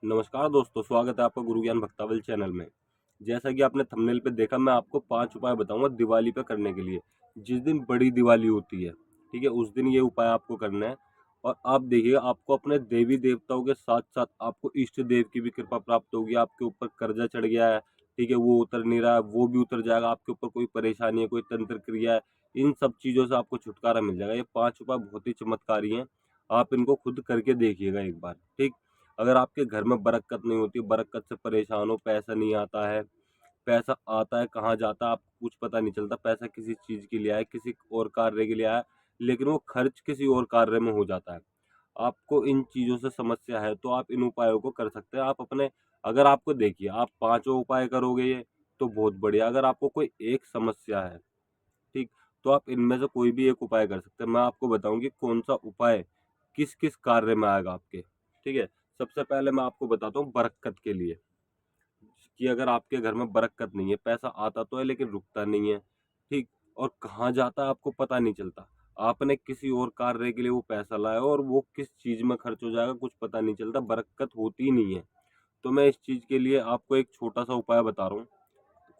नमस्कार दोस्तों, स्वागत है आपका गुरु ज्ञान भक्तावल चैनल में। जैसा कि आपने थंबनेल पे देखा, मैं आपको 5 उपाय बताऊंगा दिवाली पे करने के लिए। जिस दिन बड़ी दिवाली होती है, ठीक है, उस दिन ये उपाय आपको करना है। और आप देखिएगा, आपको अपने देवी देवताओं के साथ साथ आपको इष्ट देव की भी कृपा प्राप्त होगी। आपके ऊपर कर्जा चढ़ गया है, ठीक है, वो उतर नहीं रहा है, वो भी उतर जाएगा। आपके ऊपर कोई परेशानी है, कोई तंत्र क्रिया है, इन सब चीज़ों से आपको छुटकारा मिल जाएगा। ये 5 उपाय बहुत ही चमत्कारी हैं। आप इनको खुद करके देखिएगा एक बार, ठीक। अगर आपके घर में बरकत नहीं होती, बरकत से परेशान हो, पैसा नहीं आता है, पैसा आता है कहाँ जाता है आपको कुछ पता नहीं चलता, पैसा किसी चीज़ के लिए आया, किसी और कार्य के लिए आया, लेकिन वो खर्च किसी और कार्य में हो जाता है। आपको इन चीज़ों से समस्या है तो आप इन उपायों को कर सकते हैं। आप अपने, अगर आपको देखिए आप पाँचों उपाय करोगे ये तो बहुत बढ़िया। अगर आपको कोई एक समस्या है, ठीक, तो आप इनमें से कोई भी एक उपाय कर सकते हैं। मैं आपको बताऊं कि कौन सा उपाय किस किस कार्य में आएगा आपके, ठीक है। सबसे पहले मैं आपको बताता हूँ बरकत के लिए, कि अगर आपके घर में बरकत नहीं है, पैसा आता तो है लेकिन रुकता नहीं है, ठीक, और कहाँ जाता है आपको पता नहीं चलता। आपने किसी और कार्य के लिए वो पैसा लाया और वो किस चीज में खर्च हो जाएगा कुछ पता नहीं चलता, बरकत होती ही नहीं है। तो मैं इस चीज के लिए आपको एक छोटा सा उपाय बता रहा हूँ,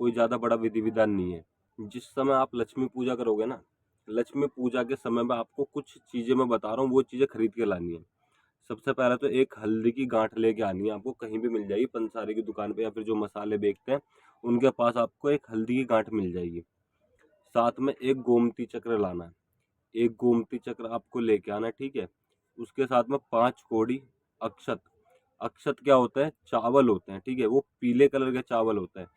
कोई ज्यादा बड़ा विधि विधान नहीं है। जिस समय आप लक्ष्मी पूजा करोगे ना, लक्ष्मी पूजा के समय में आपको कुछ चीजें मैं बता रहा हूँ, वो चीजें खरीद के लानी है। सबसे पहले तो एक हल्दी की गांठ लेके आनी है, आपको कहीं भी मिल जाएगी, पंसारी की दुकान पे या फिर जो मसाले बेचते हैं उनके पास आपको एक हल्दी की गांठ मिल जाएगी। साथ में एक गोमती चक्र लाना है, एक गोमती चक्र आपको लेके आना है, ठीक है। उसके साथ में 5 कोड़ी अक्षत। अक्षत क्या होता है? चावल होते हैं, ठीक है, वो पीले कलर के चावल होते हैं।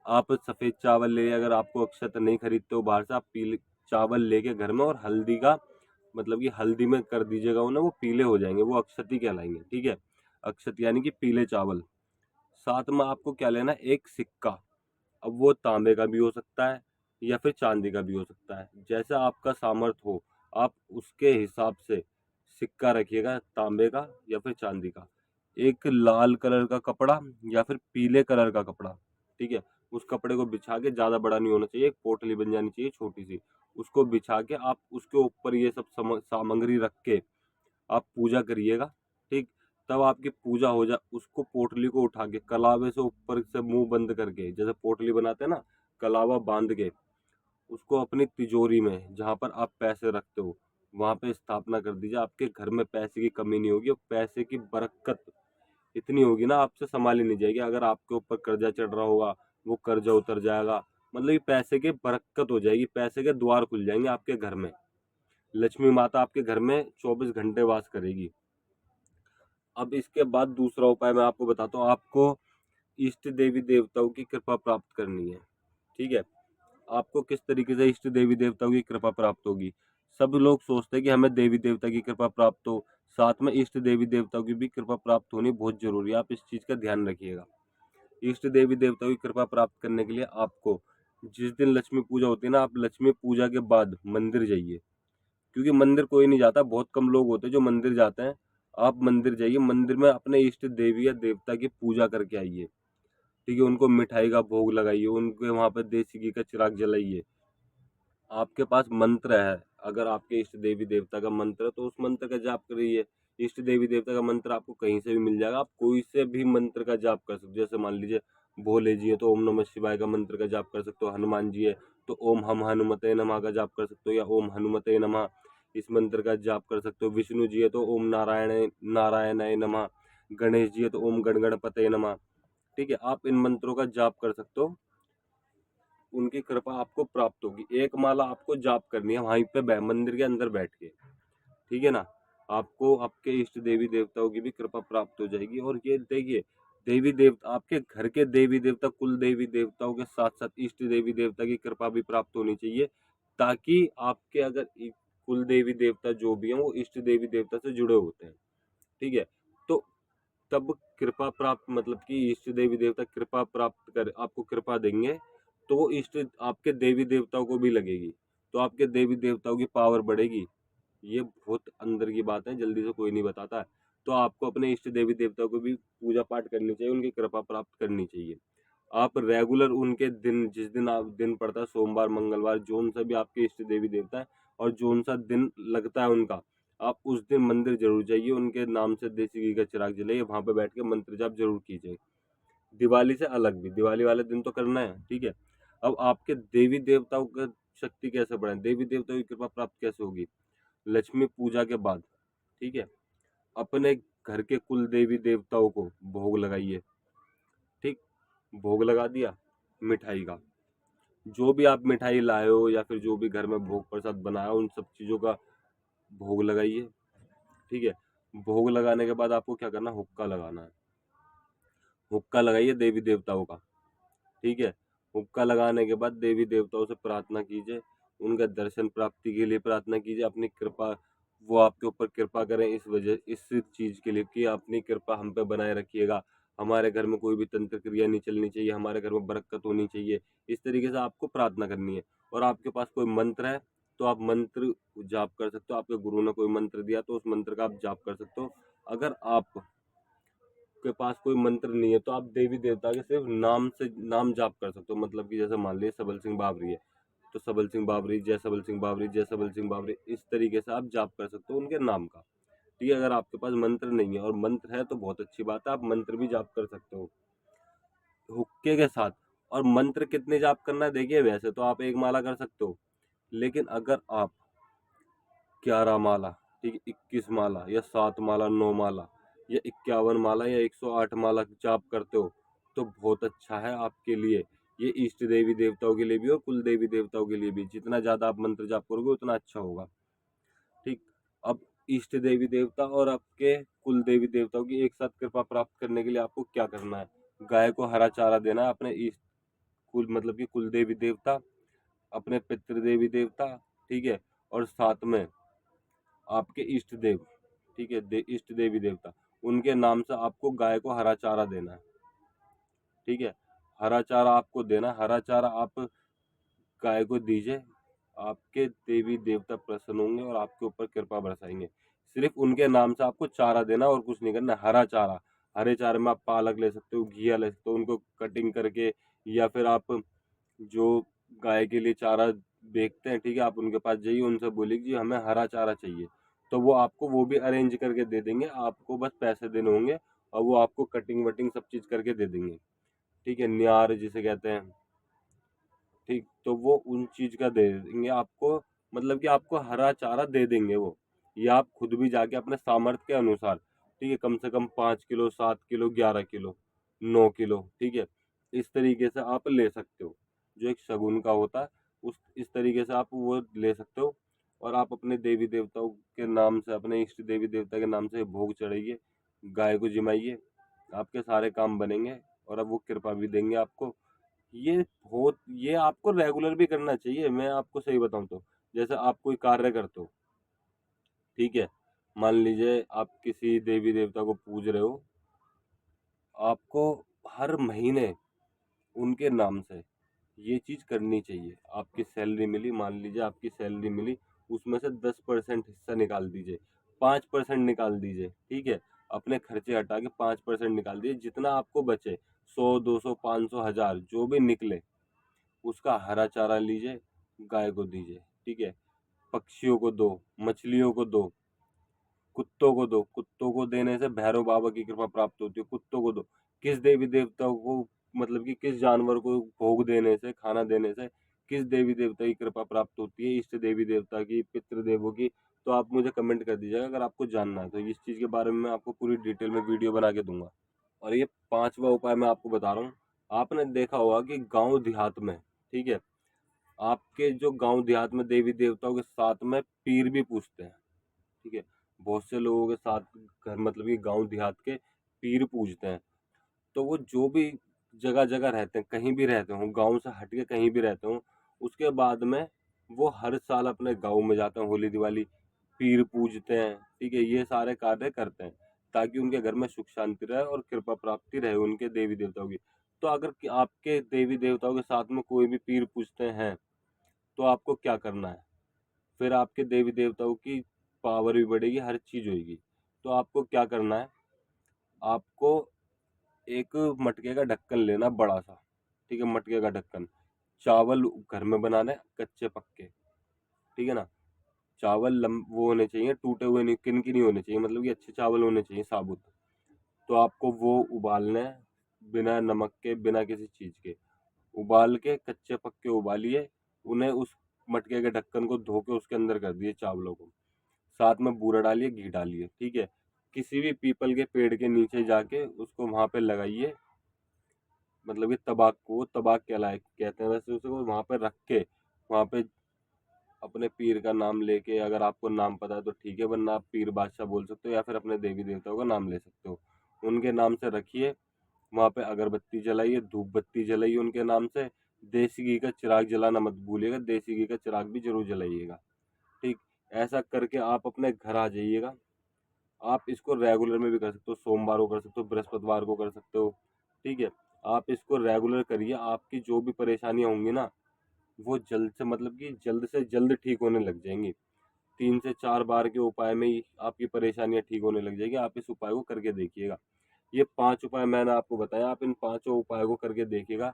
आप सफेद चावल ले, अगर आपको अक्षत नहीं खरीदते हो बाहर से, आप पीले चावल लेके घर में, और हल्दी का मतलब कि हल्दी में कर दीजिएगा उन्हें, वो पीले हो जाएंगे, वो अक्षत ही कहलाएंगे, ठीक है। अक्षत यानी कि पीले चावल। साथ में आपको क्या लेना है? एक सिक्का। अब वो तांबे का भी हो सकता है या फिर चांदी का भी हो सकता है, जैसा आपका सामर्थ्य हो आप उसके हिसाब से सिक्का रखिएगा, तांबे का या फिर चांदी का। एक लाल कलर का कपड़ा या फिर पीले कलर का कपड़ा, ठीक है। उस कपड़े को बिछा के, ज्यादा बड़ा नहीं होना चाहिए, एक पोटली बन जानी चाहिए छोटी सी, उसको बिछा के आप उसके ऊपर ये सब सामग्री रख के आप पूजा करिएगा, ठीक। तब आपकी पूजा हो जाए, उसको पोटली को उठा के कलावे से ऊपर से मुंह बंद करके, जैसे पोटली बनाते हैं ना, कलावा बांध के उसको अपनी तिजोरी में जहां पर आप पैसे रखते हो वहां पे स्थापना कर दीजिए। आपके घर में पैसे की कमी नहीं होगी, और पैसे की बरकत इतनी होगी ना, आपसे संभाली नहीं जाएगी। अगर आपके ऊपर कर्जा चढ़ रहा होगा, वो कर्जा उतर जाएगा। मतलब ये पैसे की बरकत हो जाएगी, पैसे के द्वार खुल जाएंगे आपके घर में। लक्ष्मी माता आपके घर में 24 घंटे वास करेगी। अब इसके बाद दूसरा उपाय मैं आपको बताता हूँ। आपको इष्ट देवी देवताओं की कृपा प्राप्त करनी है, ठीक है। आपको किस तरीके से इष्ट देवी देवताओं की कृपा प्राप्त होगी? सब लोग सोचते हैं कि हमें देवी देवता की कृपा प्राप्त हो, साथ में इष्ट देवी देवताओं की भी कृपा प्राप्त होनी बहुत जरूरी है। आप इस चीज का ध्यान रखिएगा। इष्ट देवी देवताओं की कृपा प्राप्त करने के लिए आपको, जिस दिन लक्ष्मी पूजा होती है ना, आप लक्ष्मी पूजा के बाद मंदिर जाइए, क्योंकि मंदिर कोई नहीं जाता, बहुत कम लोग होते हैं जो मंदिर जाते हैं। आप मंदिर जाइए, मंदिर में अपने इष्ट देवी या देवता की पूजा करके आइए, ठीक है। उनको मिठाई का भोग लगाइए, उनके वहां पर देसी घी का चिराग जलाइए। आपके पास मंत्र है, अगर आपके इष्ट देवी देवता का मंत्र है तो उस मंत्र का जाप करिए। इष्ट देवी देवता का मंत्र आपको कहीं से भी मिल जाएगा, आप कोई से भी मंत्र का जाप कर सकते हो। जैसे मान लीजिए भोले जी है तो ओम नमः शिवाय का मंत्र का जाप कर सकते हो, हनुमान जी है तो ओम हम हनुमते नमः का जाप कर सकते हो, या ओम हनुमते नमः इस मंत्र का जाप कर सकते हो। विष्णु जी है तो ओम नारायण नारायणाय नमः, गणेश जी है तो ओम गण गणपते नमः, ठीक है। आप इन मंत्रों का जाप कर सकते हो, उनकी कृपा आपको प्राप्त होगी। एक माला आपको जाप करनी है वहीं पे मंदिर के अंदर बैठ के, ठीक है ना। आपको आपके इष्ट देवी देवताओं की भी कृपा प्राप्त हो जाएगी। और ये देखिए, देवी देवता, आपके घर के देवी देवता, कुल देवी देवताओं के साथ साथ इष्ट देवी देवता की कृपा भी प्राप्त होनी चाहिए, ताकि आपके अगर कुल देवी देवता जो भी हैं वो इष्ट देवी देवता से जुड़े होते हैं, ठीक है। तो तब कृपा प्राप्त, मतलब कि इष्ट देवी देवता कृपा प्राप्त कर आपको कृपा देंगे, तो वो इष्ट आपके देवी देवताओं को भी लगेगी, तो आपके देवी देवताओं की पावर बढ़ेगी। ये बहुत अंदर की बात है, जल्दी से कोई नहीं बताता है। तो आपको अपने इष्ट देवी देवताओं को भी पूजा पाठ करनी चाहिए, उनकी कृपा प्राप्त करनी चाहिए। आप रेगुलर उनके दिन, जिस दिन आप दिन पड़ता है, सोमवार मंगलवार जोन सा भी आपके इष्ट देवी देवता है और जोन सा दिन लगता है उनका, आप उस दिन मंदिर जरूर जाइए, उनके नाम से देसी घी का चिराग जलाइए, वहां पे बैठ के मंत्र जाप जरूर कीजिए। दिवाली से अलग भी, दिवाली वाले दिन तो करना है, ठीक है। अब आपके देवी देवताओं का शक्ति कैसे बढ़े, देवी देवताओं की कृपा प्राप्त कैसे होगी? लक्ष्मी पूजा के बाद, ठीक है, अपने घर के कुल देवी देवताओं को भोग लगाइए, ठीक। भोग लगा दिया मिठाई का, जो भी आप मिठाई लाए हो या फिर जो भी घर में भोग प्रसाद बनाया हो, उन सब चीजों का भोग लगाइए, ठीक है। भोग लगाने के बाद आपको क्या करना, हुक्का लगाना है। हुक्का लगाइए देवी देवताओं का, ठीक है। हुक्का लगाने के बाद देवी देवताओं से प्रार्थना कीजिए, उनका दर्शन प्राप्ति के लिए प्रार्थना कीजिए, अपनी कृपा, वो आपके ऊपर कृपा करें इस वजह, इस चीज के लिए कि अपनी कृपा हम पे बनाए रखिएगा, हमारे घर में कोई भी तंत्र क्रिया नहीं चलनी चाहिए, हमारे घर में बरकत होनी चाहिए। इस तरीके से आपको प्रार्थना करनी है। और आपके पास कोई मंत्र है तो आप मंत्र जाप कर सकते हो, आपके गुरु ने कोई मंत्र दिया तो उस मंत्र का आप जाप कर सकते हो। अगर आप के पास कोई मंत्र नहीं है तो आप देवी देवता के सिर्फ नाम से नाम जाप कर सकते हो। मतलब कि जैसे मान लीजिए सबल सिंह बाबरी है, तो सबल सिंह बाबरी, जय सबल सिंह बाबरी, जय सबल सिंह बाबरी, इस तरीके से आप जाप कर सकते हो उनके नाम का, ठीक है। अगर आपके पास मंत्र नहीं है, और मंत्र है तो बहुत अच्छी बात है, आप मंत्र भी जाप कर सकते हो हुक्के के साथ। और मंत्र कितने जाप करना है, देखिए वैसे तो आप एक माला कर सकते हो, लेकिन अगर आप 11 माला, ठीक है, 21 माला या 7 माला, 9 माला या 51 माला या 108 माला जाप करते हो तो बहुत अच्छा है आपके लिए। ये इष्ट देवी देवताओं के लिए भी और कुल देवी देवताओं के लिए भी, जितना ज्यादा आप मंत्र जाप करोगे उतना अच्छा होगा, ठीक। अब इष्ट देवी देवता और आपके कुल देवी देवताओं की एक साथ कृपा प्राप्त करने के लिए आपको क्या करना है, गाय को हरा चारा देना है, अपने इष्ट कुल मतलब कि कुल देवी देवता, अपने पितृ देवी देवता, ठीक है, और साथ में आपके इष्ट देव, ठीक है, इष्ट देवी देवता, उनके नाम से आपको गाय को हरा चारा देना है, ठीक है। हरा चारा आपको देना, हरा चारा आप गाय को दीजिए, आपके देवी देवता प्रसन्न होंगे और आपके ऊपर कृपा बरसाएंगे। सिर्फ उनके नाम से आपको चारा देना और कुछ नहीं करना, हरा चारा। हरे चारे में आप पालक ले सकते हो, घिया ले सकते हो, उनको कटिंग करके, या फिर आप जो गाय के लिए चारा बेचते हैं, ठीक है, आप उनके पास जाइए, उनसे बोलिए कि हमें हरा चारा चाहिए, तो वो आपको वो भी अरेंज करके दे देंगे, आपको बस पैसे देने होंगे और वो आपको कटिंग वटिंग सब चीज करके दे देंगे, ठीक है, न्यार जिसे कहते हैं, ठीक। तो वो उन चीज का दे देंगे आपको, मतलब कि आपको हरा चारा दे देंगे वो, या आप खुद भी जाके अपने सामर्थ्य के अनुसार, ठीक है, कम से कम 5 किलो, 7 किलो, 11 किलो, 9 किलो, ठीक है, इस तरीके से आप ले सकते हो। जो एक शगुन का होता है, उस इस तरीके से आप वो ले सकते हो। और आप अपने देवी देवताओं के नाम से, अपने इष्ट देवी देवता के नाम से भोग चढ़ाइए, गाय को जिमाइए, आपके सारे काम बनेंगे और अब वो कृपा भी देंगे आपको। ये ये आपको रेगुलर भी करना चाहिए, मैं आपको सही बताऊं तो। जैसे आप कोई कार्य करते हो, ठीक है, मान लीजिए आप किसी देवी देवता को पूज रहे हो, आपको हर महीने उनके नाम से ये चीज करनी चाहिए। आपकी सैलरी मिली, मान लीजिए आपकी सैलरी मिली, उसमें से 10% हिस्सा निकाल दीजिए, 5% निकाल दीजिए, ठीक है, अपने खर्चे हटा के 5% निकाल दीजिए, जितना आपको बचे, 100, 200, 500, 1000 जो भी निकले, उसका हरा चारा लीजिए, गाय को दीजिए, ठीक है, पक्षियों को दो, मछलियों को दो, कुत्तों को दो, कुत्तों को देने से भैरव बाबा की कृपा प्राप्त होती है, कुत्तों को दो। किस देवी देवता को, मतलब कि किस जानवर को भोग देने से, खाना देने से किस देवी देवता की कृपा प्राप्त होती है, इष्ट देवी देवता की, पितृ देवों की, तो आप मुझे कमेंट कर दीजिएगा अगर आपको जानना है तो। इस चीज के बारे में मैं आपको पूरी डिटेल में वीडियो बना के दूंगा। और ये पांचवा उपाय मैं आपको बता रहा हूँ। आपने देखा होगा कि गांव देहात में, ठीक है, आपके जो गांव देहात में देवी देवताओं के साथ में पीर भी पूजते हैं, ठीक है। बहुत से लोगों के साथ घर, मतलब कि गांव देहात के पीर पूजते हैं। तो वो जो भी जगह जगह रहते हैं, कहीं भी रहते हो, गांव से हट के कहीं भी रहते हो, उसके बाद में वो हर साल अपने गांव में जाते हैं, होली दिवाली पीर पूजते हैं, ठीक है, ये सारे कार्य करते हैं ताकि उनके घर में सुख शांति रहे और कृपा प्राप्ति रहे उनके देवी देवताओं की। तो अगर आपके देवी देवताओं के साथ में कोई भी पीर पूजते हैं तो आपको क्या करना है, फिर आपके देवी देवताओं की पावर भी बढ़ेगी, हर चीज होगी। तो आपको क्या करना है, आपको एक मटके का ढक्कन लेना बड़ा सा, ठीक है, मटके का ढक्कन, चावल घर में बनाना है कच्चे पक्के, ठीक है ना, चावल वो होने चाहिए, टूटे हुए नहीं, किनकी नहीं होने चाहिए, मतलब कि अच्छे चावल होने चाहिए साबुत। तो आपको वो उबालना है, बिना नमक के, बिना किसी चीज़ के। उबाल के कच्चे पक्के उबालिए, उन्हें उस मटके के ढक्कन को धो के उसके अंदर कर दिए चावलों को। साथ में बूरा डालिए, घी डालिए, ठीक है। किसी भी पीपल के पेड़ के नीचे जाके उसको वहाँ पे लगाइए, मतलब कि तबाक को, वो तबाक कहलाए कहते हैं वैसे उसको, वहाँ पे रख के, वहाँ पे अपने पीर का नाम लेके, अगर आपको नाम पता है तो ठीक है, वरना आप पीर बादशाह बोल सकते हो या फिर अपने देवी देवताओं का नाम ले सकते हो। उनके नाम से रखिए, वहाँ पे अगरबत्ती जलाइए, धूप बत्ती जलाइए उनके नाम से। देसी घी का चिराग जलाना मत भूलिएगा, देसी घी का चिराग भी जरूर जलाइएगा, ठीक। ऐसा करके आप अपने घर आ जाइएगा। आप इसको रेगुलर में भी कर सकते हो, सोमवार को कर सकते हो, बृहस्पतिवार को कर सकते हो, ठीक है। आप इसको रेगुलर करिए, आपकी जो भी परेशानियां होंगी ना, वो जल्द से, मतलब कि जल्द से जल्द ठीक होने लग जाएंगी। 3 से 4 बार के उपाय में ही आपकी परेशानियां ठीक होने लग जाएगी। आप इस उपाय को करके देखिएगा। ये 5 उपाय मैंने आपको बताया, आप इन 5 उपायों को करके देखिएगा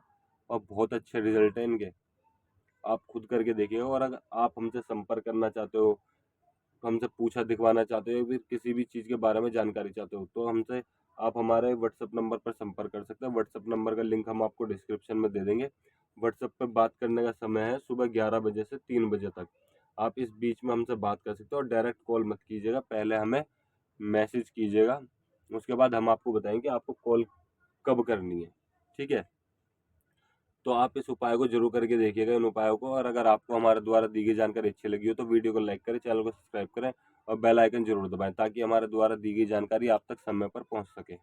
और बहुत अच्छे रिजल्ट है इनके। आप खुद करके देखिएगा। और अगर आप हमसे संपर्क करना चाहते हो, हमसे पूछा दिखवाना चाहते हो, फिर किसी भी चीज़ के बारे में जानकारी चाहते हो, तो हमसे आप हमारे व्हाट्सएप नंबर पर संपर्क कर सकते हैं। व्हाट्सएप नंबर का लिंक हम आपको डिस्क्रिप्शन में दे देंगे। व्हाट्सएप पर बात करने का समय है सुबह 11 बजे से 3 बजे तक। आप इस बीच में हमसे बात कर सकते हो, और डायरेक्ट कॉल मत कीजिएगा, पहले हमें मैसेज कीजिएगा। उसके बाद हम आपको बताएंगे आपको कॉल कब करनी है, ठीक है। तो आप इस उपाय को जरूर करके देखिएगा, इन उपायों को। और अगर आपको हमारे द्वारा दी गई जानकारी अच्छी लगी हो तो वीडियो को लाइक करें, चैनल को सब्सक्राइब करें और बेल आइकन जरूर दबाएं, ताकि हमारे द्वारा दी गई जानकारी आप तक समय पर पहुंच सके।